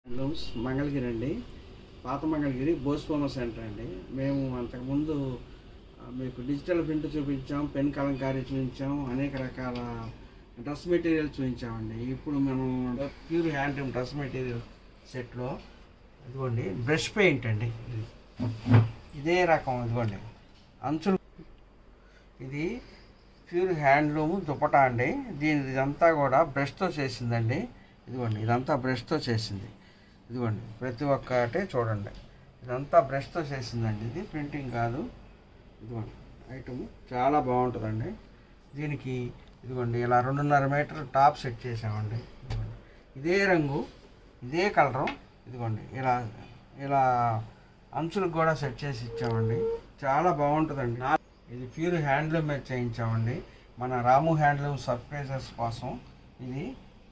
Handlooms Mangalagiri అండి. పాత Mangalagiri Bose Bomma centre అండి. మేము అంతకుముందు మీకు డిజిటల్ ప్రింట్ చూపించాం, పెన్ కలంకారీ చూపించాం, అనేక రకాల డ్రెస్ మెటీరియల్ చూపించామండి. ఇప్పుడు మనం ప్యూర్ హ్యాండ్లూమ్ డ్రెస్ మెటీరియల్ సెట్లో ఇదిగోండి బ్రష్ పెయింట్ అండి. ఇదే రకం ఇదిగోండి అంచులు. ఇది ప్యూర్ హ్యాండ్లూమ్ దుపటా అండి. ఇదంతా కూడా బ్రష్తో చేసిందండి. ఇదిగోండి ఇదంతా బ్రష్తో చేసింది. ఇదిగోండి ప్రతి ఒక్కటే చూడండి, ఇదంతా బ్రష్తో చేసిందండి. ఇది ప్రింటింగ్ కాదు. ఇదిగోండి ఐటమ్ చాలా బాగుంటుందండి. దీనికి ఇదిగోండి ఇలా 2.5 మీటర్ టాప్ సెట్ చేసామండి. ఇదిగోండి ఇదే రంగు, ఇదే కలరు. ఇదిగోండి ఇలా ఇలా అంచులకు కూడా సెట్ చేసి ఇచ్చామండి. చాలా బాగుంటుందండి. ఇది ప్యూర్ హ్యాండ్లూమ్ మీద చేయించామండి. మన రాము హ్యాండ్లూమ్ సర్ప్రైజర్స్ కోసం ఇది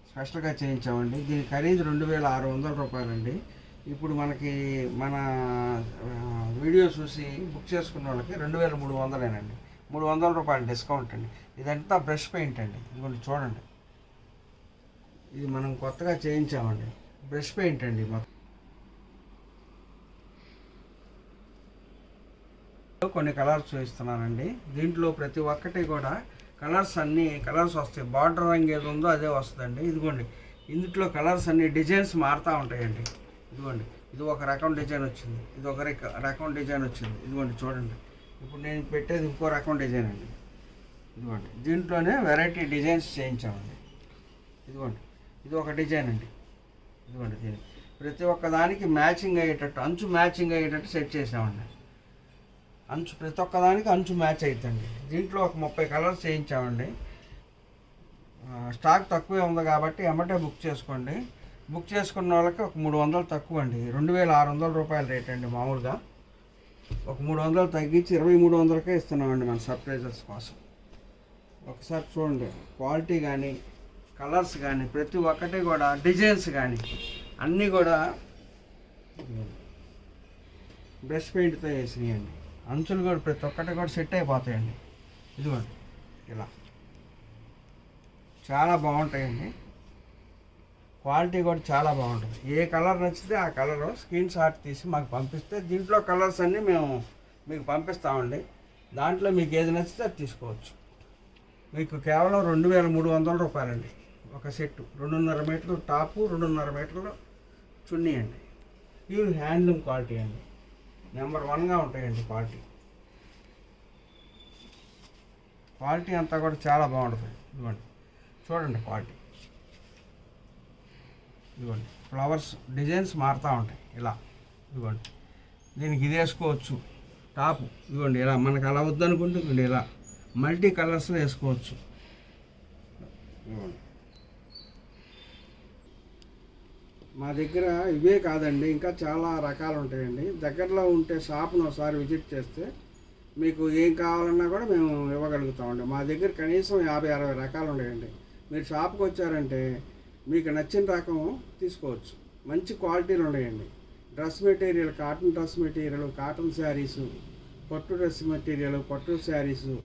స్పెషల్గా చేయించామండి. దీని ఖరీదు 2600 రూపాయలండి. ఇప్పుడు మనకి మన వీడియో చూసి బుక్ చేసుకున్న వాళ్ళకి 2300 300 రూపాయలు డిస్కౌంట్ అండి. ఇదంతా బ్రష్ పెయింట్ అండి. ఇదిగోండి చూడండి, ఇది మనం కొత్తగా చేయించామండి. బ్రష్ పెయింట్ అండి. మొత్తం కొన్ని కలర్స్ చూపిస్తున్నానండి. దీంట్లో ప్రతి ఒక్కటి కూడా అన్ని కలర్స్ వస్తాయి. బార్డర్ రంగు ఏది ఉందో అదే వస్తుందండి. ఇదిగోండి ఇందులో కలర్స్ అన్ని డిజైన్స్ మారుతూ ఉంటాయండి. ఇదిగోండి ఇది ఒక రకం డిజైన్ వచ్చింది, ఇది ఒక రకం డిజైన్ వచ్చింది. ఇదిగోండి చూడండి, ఇప్పుడు నేను పెట్టేది ఇంకో రకం డిజైన్ అండి. ఇదిగోండి దీంట్లోనే వెరైటీ డిజైన్స్ చేయించామండి. ఇదిగోండి ఇది ఒక డిజైన్ అండి. ఇదిగోండి దీనికి ప్రతి ఒక్క దానికి మ్యాచింగ్ అయ్యేటట్టు, అంచు మ్యాచింగ్ అయ్యేటట్టు సెట్ చేసామండి. అంచు ప్రతి ఒక్కదానికి అంచు మ్యాచ్ అవుతుందండి. దీంట్లో ఒక 30 కలర్స్ చేయించామండి. స్టాక్ తక్కువే ఉంది కాబట్టి ఎమ్మటే బుక్ చేసుకోండి. బుక్ చేసుకున్న వాళ్ళకి ఒక 300 తక్కువ అండి. 2600 రూపాయల రేట్ అండి. మామూలుగా ఒక 300 తగ్గించి 2300కే ఇస్తున్నామండి మన సర్ప్రైజర్స్ కోసం. ఒకసారి చూడండి, క్వాలిటీ కానీ కలర్స్ కానీ ప్రతి ఒక్కటి కూడా డిజైన్స్ కానీ అన్నీ కూడా బ్రష్ పెయింట్తో వేసినాయండి. అంచులు కూడా ప్రతి ఒక్కటి కూడా సెట్ అయిపోతాయండి. ఇదిగోండి ఇలా చాలా బాగుంటాయండి. క్వాలిటీ కూడా చాలా బాగుంటుంది. ఏ కలర్ నచ్చితే ఆ కలర్ స్క్రీన్ షాట్ తీసి మాకు పంపిస్తే దీంట్లో కలర్స్ అన్నీ మేము మీకు పంపిస్తామండి. దాంట్లో మీకు ఏది నచ్చితే అది తీసుకోవచ్చు. మీకు కేవలం 2300 రూపాయలండి ఒక సెట్టు. 2.5 మీటర్లు టాపు, 2.5 మీటర్లు చున్నీ అండి. ప్యూర్ హ్యాండ్లూమ్ క్వాలిటీ అండి. నెంబర్ 1గా ఉంటాయండి. క్వాలిటీ అంతా కూడా చాలా బాగుంటుంది. ఇదిగోండి చూడండి క్వాలిటీ. ఇదిగోండి ఫ్లవర్స్ డిజైన్స్ మారుతూ ఉంటాయి ఇలా. ఇదిగోండి దీనికి ఇది వేసుకోవచ్చు టాపు. ఇదిగోండి ఇలా మనకు అలా వద్దనుకుంటే ఇదిగోండి ఇలా మల్టీ కలర్స్లో వేసుకోవచ్చు. ఇదిగోండి మా దగ్గర ఇవే కాదండి, ఇంకా చాలా రకాలు ఉంటాయండి. దగ్గరలో ఉంటే షాప్ను ఒకసారి విజిట్ చేస్తే మీకు ఏం కావాలన్నా కూడా మేము ఇవ్వగలుగుతామండి. మా దగ్గర కనీసం 50-60 రకాలు ఉన్నాయండి. మీరు షాప్కి వచ్చారంటే మీకు నచ్చిన రకం తీసుకోవచ్చు. మంచి క్వాలిటీలు ఉన్నాయండి. Dress material, cotton dress material, cotton saris, పట్టు డ్రెస్ మెటీరియల్, పట్టు శారీసు.